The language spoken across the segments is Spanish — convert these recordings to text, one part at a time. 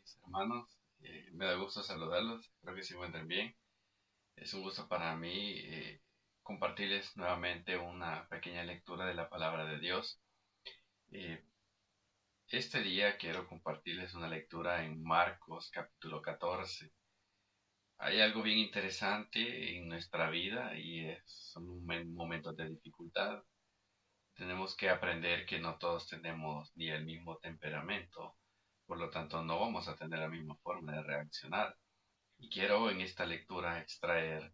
mis hermanos. Me da gusto saludarlos. Espero que se encuentren bien. Es un gusto para mí compartirles nuevamente una pequeña lectura de la palabra de Dios. Eh, este día quiero compartirles una lectura en Marcos capítulo 14. Hay algo bien interesante en nuestra vida y son momentos de dificultad. Tenemos que aprender que no todos tenemos ni el mismo temperamento, por lo tanto no vamos a tener la misma forma de reaccionar. Y quiero en esta lectura extraer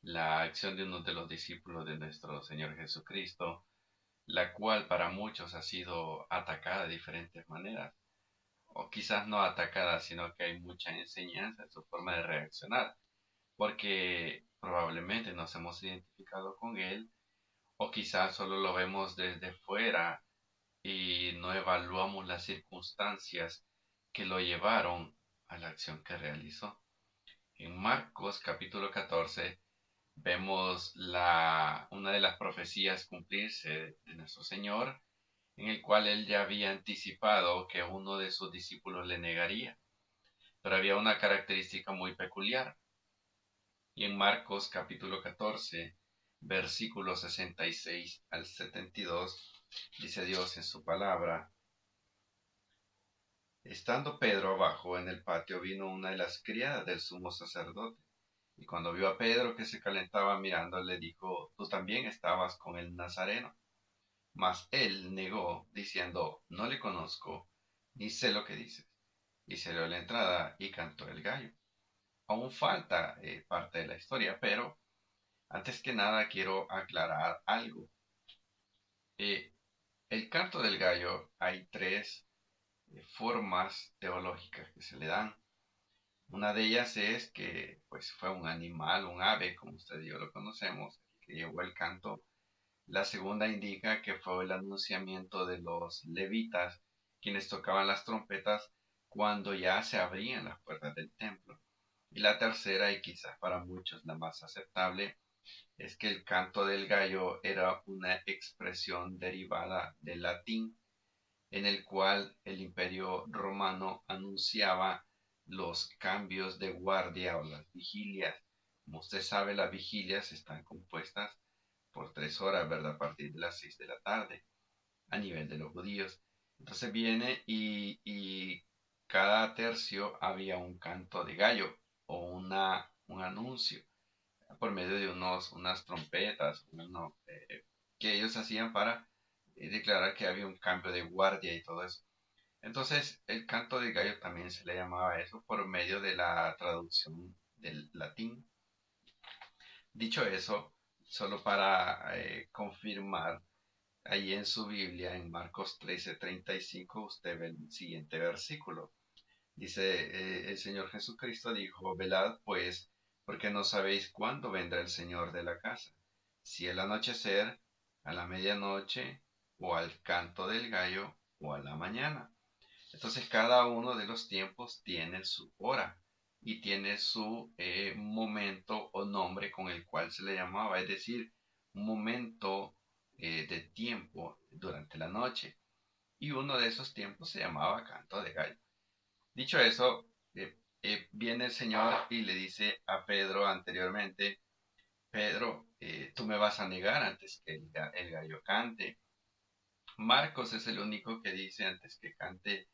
la acción de uno de los discípulos de nuestro Señor Jesucristo, la cual para muchos ha sido atacada de diferentes maneras, o quizás no atacada, sino que hay mucha enseñanza en su forma de reaccionar, porque probablemente nos hemos identificado con él, o quizás solo lo vemos desde fuera y no evaluamos las circunstancias que lo llevaron a la acción que realizó. En Marcos capítulo 14 vemos una de las profecías cumplirse de nuestro Señor, en el cual él ya había anticipado que uno de sus discípulos le negaría. Pero había una característica muy peculiar. Y en Marcos capítulo 14, versículos 66 al 72, dice Dios en su palabra: Estando Pedro abajo en el patio, vino una de las criadas del sumo sacerdote, y cuando vio a Pedro que se calentaba mirando, le dijo: Tú también estabas con el Nazareno. Mas él negó, diciendo: No le conozco, ni sé lo que dices. Y salió a la entrada y cantó el gallo. Aún falta parte de la historia, pero antes que nada quiero aclarar algo. Eh, el canto del gallo, hay tres formas teológicas que se le dan. Una de ellas es que pues fue un animal, un ave, como usted y yo lo conocemos, que llevó el canto. La segunda indica que fue el anunciamiento de los levitas, quienes tocaban las trompetas cuando ya se abrían las puertas del templo. Y la tercera, y quizás para muchos la más aceptable, es que el canto del gallo era una expresión derivada del latín, en el cual el imperio romano anunciaba los cambios de guardia o las vigilias. Como usted sabe, las vigilias están compuestas por 3 horas, ¿verdad? A partir de las 6 de la tarde, a nivel de los judíos. Entonces viene y cada tercio había un canto de gallo o un anuncio por medio de unas trompetas que ellos hacían para declarar que había un cambio de guardia y todo eso. Entonces, el canto de gallo también se le llamaba eso por medio de la traducción del latín. Dicho eso, solo para confirmar, ahí en su Biblia, en Marcos 13:35, usted ve el siguiente versículo. Dice, el Señor Jesucristo dijo: Velad pues, porque no sabéis cuándo vendrá el Señor de la casa, si al anochecer, a la medianoche, o al canto del gallo, o a la mañana. Entonces cada uno de los tiempos tiene su hora y tiene su momento o nombre con el cual se le llamaba, es decir, un momento de tiempo durante la noche. Y uno de esos tiempos se llamaba canto de gallo. Dicho eso, viene el Señor y le dice a Pedro anteriormente: Pedro, tú me vas a negar antes que el gallo cante. Marcos es el único que dice antes que cante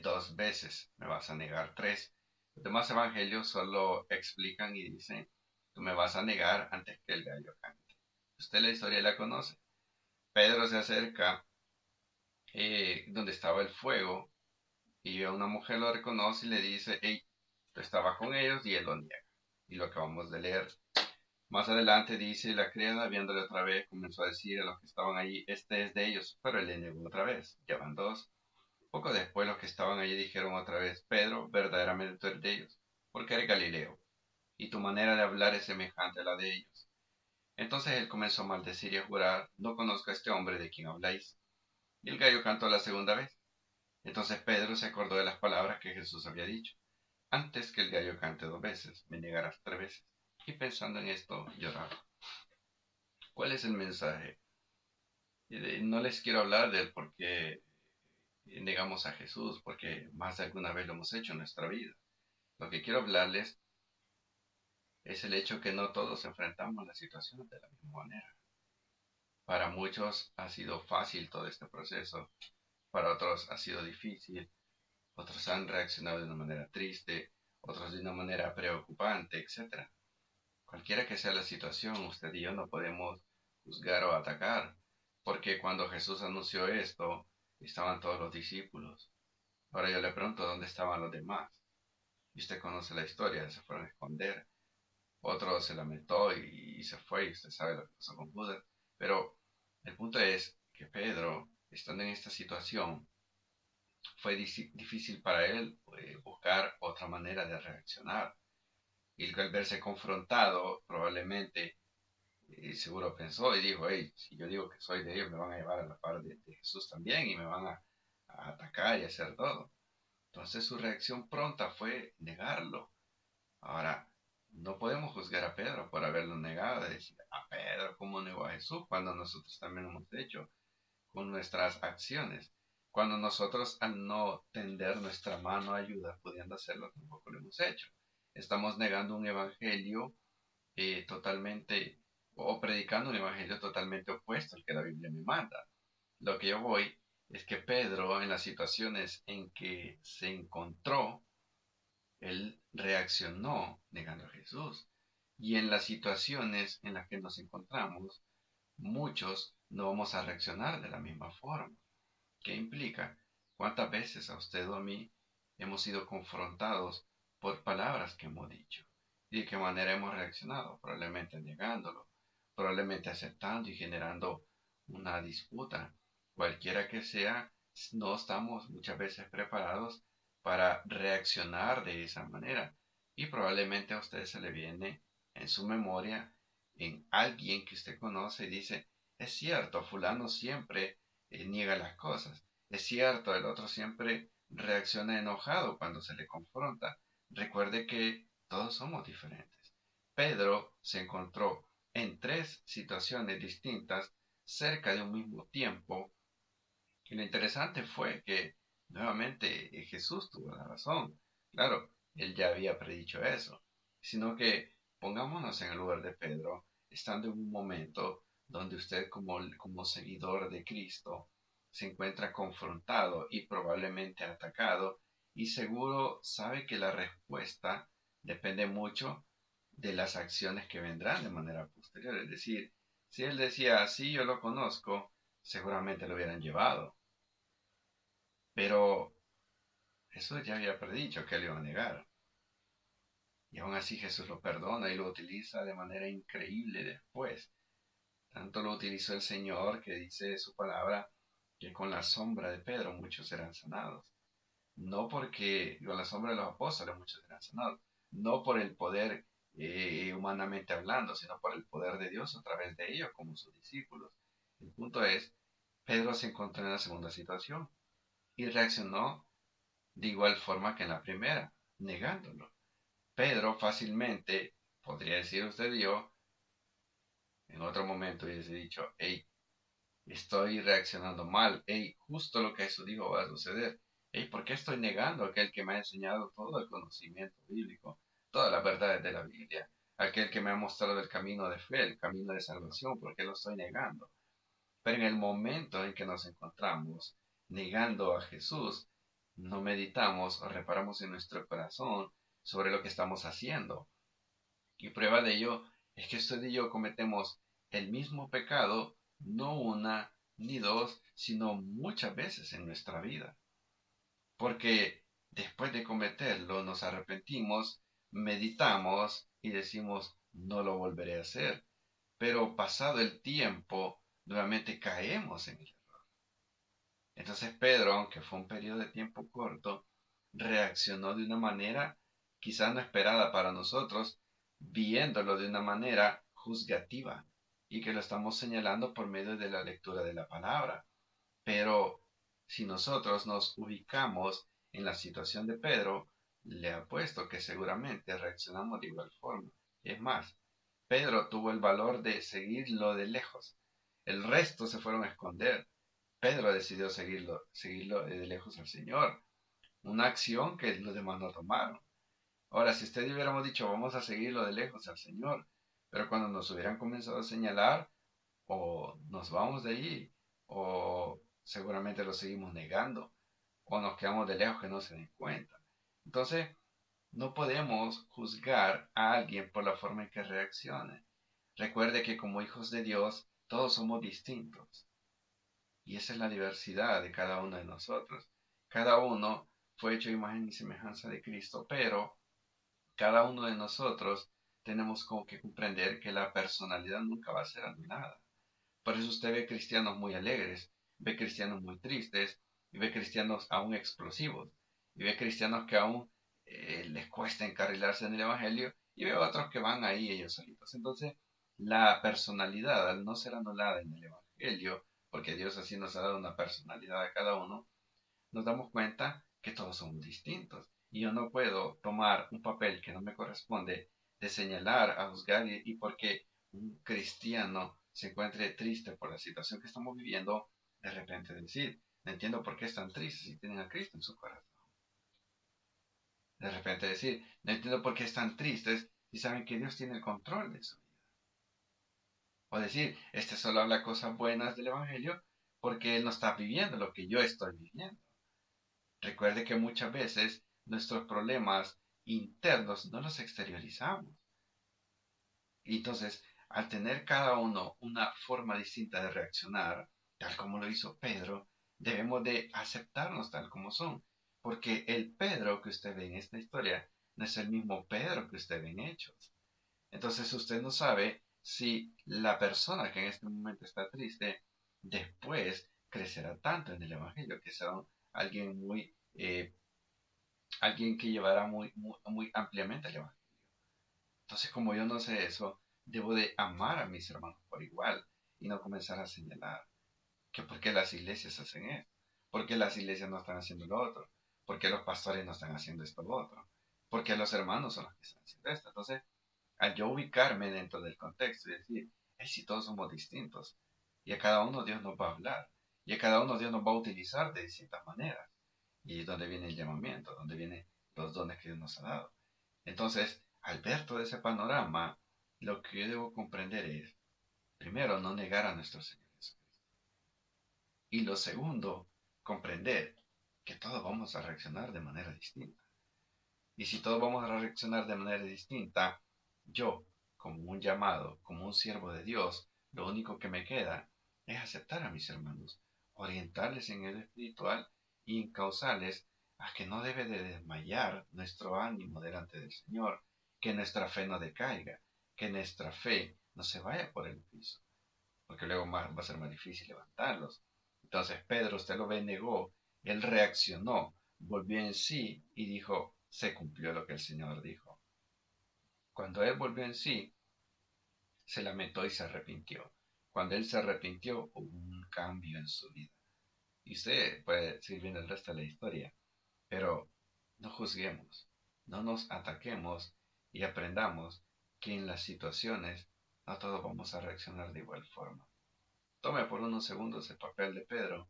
2 veces, me vas a negar tres. Los demás evangelios solo explican y dicen: tú me vas a negar antes que el gallo cante. Usted la historia la conoce. Pedro se acerca donde estaba el fuego y a una mujer lo reconoce y le dice: hey, tú estabas con ellos, y él lo niega. Y lo acabamos de leer. Más adelante dice: la criada, viéndole otra vez, comenzó a decir a los que estaban allí: este es de ellos, pero él le negó otra vez. Ya van dos. Poco después los que estaban allí dijeron otra vez: Pedro, verdaderamente tú eres de ellos, porque eres Galileo, y tu manera de hablar es semejante a la de ellos. Entonces él comenzó a maldecir y a jurar: no conozco a este hombre de quien habláis. Y el gallo cantó la segunda vez. Entonces Pedro se acordó de las palabras que Jesús había dicho: antes que el gallo cante 2 veces, me negarás 3 veces. Y pensando en esto, lloraba. ¿Cuál es el mensaje? No les quiero hablar del por qué negamos a Jesús, porque más de alguna vez lo hemos hecho en nuestra vida. Lo que quiero hablarles es el hecho que no todos enfrentamos la situación de la misma manera. Para muchos ha sido fácil todo este proceso, para otros ha sido difícil, otros han reaccionado de una manera triste, otros de una manera preocupante, etc. Cualquiera que sea la situación, usted y yo no podemos juzgar o atacar, porque cuando Jesús anunció esto, estaban todos los discípulos. Ahora yo le pregunto dónde estaban los demás. Y usted conoce la historia, se fueron a esconder. Otro se lamentó y se fue, y usted sabe lo que pasó con Judas. Pero el punto es que Pedro, estando en esta situación, fue difícil para él buscar otra manera de reaccionar. Y al verse confrontado, probablemente, seguro pensó y dijo, hey, si yo digo que soy de ellos, me van a llevar a la par de Jesús también y me van a atacar y hacer todo. Entonces su reacción pronta fue negarlo. Ahora, no podemos juzgar a Pedro por haberlo negado, de decir, a Pedro, ¿cómo negó a Jesús? Cuando nosotros también lo hemos hecho con nuestras acciones. Cuando nosotros al no tender nuestra mano a ayuda, pudiendo hacerlo, tampoco lo hemos hecho. Estamos negando un evangelio totalmente, o predicando un evangelio totalmente opuesto al que la Biblia me manda. Lo que yo voy es que Pedro, en las situaciones en que se encontró, él reaccionó negando a Jesús. Y en las situaciones en las que nos encontramos, muchos no vamos a reaccionar de la misma forma. ¿Qué implica? ¿Cuántas veces a usted o a mí hemos sido confrontados por palabras que hemos dicho? ¿Y de qué manera hemos reaccionado? Probablemente negándolo, probablemente aceptando y generando una disputa. Cualquiera que sea, no estamos muchas veces preparados para reaccionar de esa manera. Y probablemente a usted se le viene en su memoria en alguien que usted conoce y dice, es cierto, fulano siempre niega las cosas. Es cierto, el otro siempre reacciona enojado cuando se le confronta. Recuerde que todos somos diferentes. Pedro se encontró en tres situaciones distintas cerca de un mismo tiempo. Y lo interesante fue que nuevamente Jesús tuvo la razón. Claro, él ya había predicho eso. Sino que pongámonos en el lugar de Pedro, estando en un momento donde usted como seguidor de Cristo se encuentra confrontado y probablemente atacado y seguro sabe que la respuesta depende mucho de las acciones que vendrán de manera posterior. Es decir, si él decía, sí, yo lo conozco, seguramente lo hubieran llevado. Pero Jesús ya había predicho que él iba a negar. Y aún así Jesús lo perdona y lo utiliza de manera increíble después. Tanto lo utilizó el Señor que dice su palabra que con la sombra de Pedro muchos serán sanados. No porque con la sombra de los apóstoles muchos serán sanados. No por el poder humanamente hablando, sino por el poder de Dios a través de ellos como sus discípulos. El punto es, Pedro se encontró en la segunda situación y reaccionó de igual forma que en la primera, negándolo. Pedro fácilmente podría decir usted y yo, en otro momento hubiese dicho, hey, estoy reaccionando mal, hey, justo lo que eso dijo va a suceder, hey, ¿por qué estoy negando a aquel que me ha enseñado todo el conocimiento bíblico, todas las verdades de la Biblia, aquel que me ha mostrado el camino de fe, el camino de salvación? ¿Por qué lo estoy negando? Pero en el momento en que nos encontramos negando a Jesús, no meditamos o reparamos en nuestro corazón sobre lo que estamos haciendo. Y prueba de ello es que usted y yo cometemos el mismo pecado, no una ni dos, sino muchas veces en nuestra vida. Porque después de cometerlo nos arrepentimos, meditamos y decimos, no lo volveré a hacer. Pero pasado el tiempo, nuevamente caemos en el error. Entonces Pedro, aunque fue un periodo de tiempo corto, reaccionó de una manera quizás no esperada para nosotros, viéndolo de una manera juzgativa y que lo estamos señalando por medio de la lectura de la palabra. Pero si nosotros nos ubicamos en la situación de Pedro, le apuesto que seguramente reaccionamos de igual forma. Es más, Pedro tuvo el valor de seguirlo de lejos. El resto se fueron a esconder. Pedro decidió seguirlo de lejos al Señor, una acción que los demás no tomaron. Ahora, si usted hubiéramos dicho, vamos a seguirlo de lejos al Señor, pero cuando nos hubieran comenzado a señalar, o nos vamos de allí, o seguramente lo seguimos negando, o nos quedamos de lejos que no se den cuenta. Entonces, no podemos juzgar a alguien por la forma en que reaccione. Recuerde que como hijos de Dios, todos somos distintos. Y esa es la diversidad de cada uno de nosotros. Cada uno fue hecho a imagen y semejanza de Cristo, pero cada uno de nosotros tenemos como que comprender que la personalidad nunca va a ser anulada. Por eso usted ve cristianos muy alegres, ve cristianos muy tristes, y ve cristianos aún explosivos, y ve cristianos que aún les cuesta encarrilarse en el Evangelio, y ve otros que van ahí ellos solitos. Entonces, la personalidad, al no ser anulada en el Evangelio, porque Dios así nos ha dado una personalidad a cada uno, nos damos cuenta que todos somos distintos. Y yo no puedo tomar un papel que no me corresponde de señalar, a juzgar y porque un cristiano se encuentre triste por la situación que estamos viviendo, de repente decir, no entiendo por qué están tristes si tienen a Cristo en su corazón. De repente decir, no entiendo por qué están tristes si saben que Dios tiene el control de su vida. O decir, este solo habla cosas buenas del Evangelio porque él no está viviendo lo que yo estoy viviendo. Recuerde que muchas veces nuestros problemas internos no los exteriorizamos. Y entonces, al tener cada uno una forma distinta de reaccionar, tal como lo hizo Pedro, debemos de aceptarnos tal como son. Porque el Pedro que usted ve en esta historia no es el mismo Pedro que usted ve en Hechos. Entonces usted no sabe si la persona que en este momento está triste después crecerá tanto en el Evangelio que será alguien alguien que llevará muy ampliamente el Evangelio. Entonces, como yo no sé eso, debo de amar a mis hermanos por igual y no comenzar a señalar que por qué las iglesias hacen esto, por qué las iglesias no están haciendo lo otro, por qué los pastores no están haciendo esto lo otro, por qué los hermanos son los que están haciendo esto. Entonces, al yo ubicarme dentro del contexto y decir, hey, si todos somos distintos, y a cada uno Dios nos va a hablar, y a cada uno Dios nos va a utilizar de distintas maneras, y es donde viene el llamamiento, donde vienen los dones que Dios nos ha dado. Entonces, al ver todo ese panorama, lo que yo debo comprender es, primero, no negar a nuestro Señor Jesucristo. Y lo segundo, comprender que todos vamos a reaccionar de manera distinta. Y si todos vamos a reaccionar de manera distinta, yo, como un llamado, como un siervo de Dios, lo único que me queda es aceptar a mis hermanos, orientarles en el espiritual y encauzarles a que no debe de desmayar nuestro ánimo delante del Señor, que nuestra fe no decaiga, que nuestra fe no se vaya por el piso, porque luego va a ser más difícil levantarlos. Entonces Pedro, usted lo ve, negó, él reaccionó, volvió en sí y dijo, se cumplió lo que el Señor dijo. Cuando él volvió en sí, se lamentó y se arrepintió. Cuando él se arrepintió, hubo un cambio en su vida. Y usted puede seguir viendo el resto de la historia, pero no juzguemos, no nos ataquemos y aprendamos que en las situaciones no todos vamos a reaccionar de igual forma. Tome por unos segundos el papel de Pedro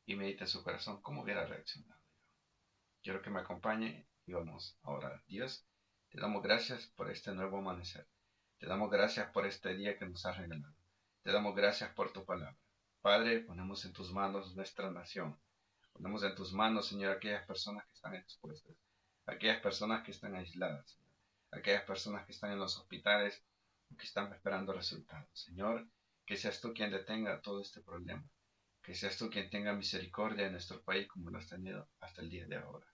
y medite en su corazón cómo hubiera reaccionado. Quiero que me acompañe y vamos a orar. Dios, te damos gracias por este nuevo amanecer. Te damos gracias por este día que nos has regalado. Te damos gracias por tu palabra. Padre, ponemos en tus manos nuestra nación. Ponemos en tus manos, Señor, aquellas personas que están expuestas, aquellas personas que están aisladas, Señor, aquellas personas que están en los hospitales o que están esperando resultados. Señor, que seas tú quien detenga todo este problema. Que seas tú quien tenga misericordia en nuestro país como lo has tenido hasta el día de ahora.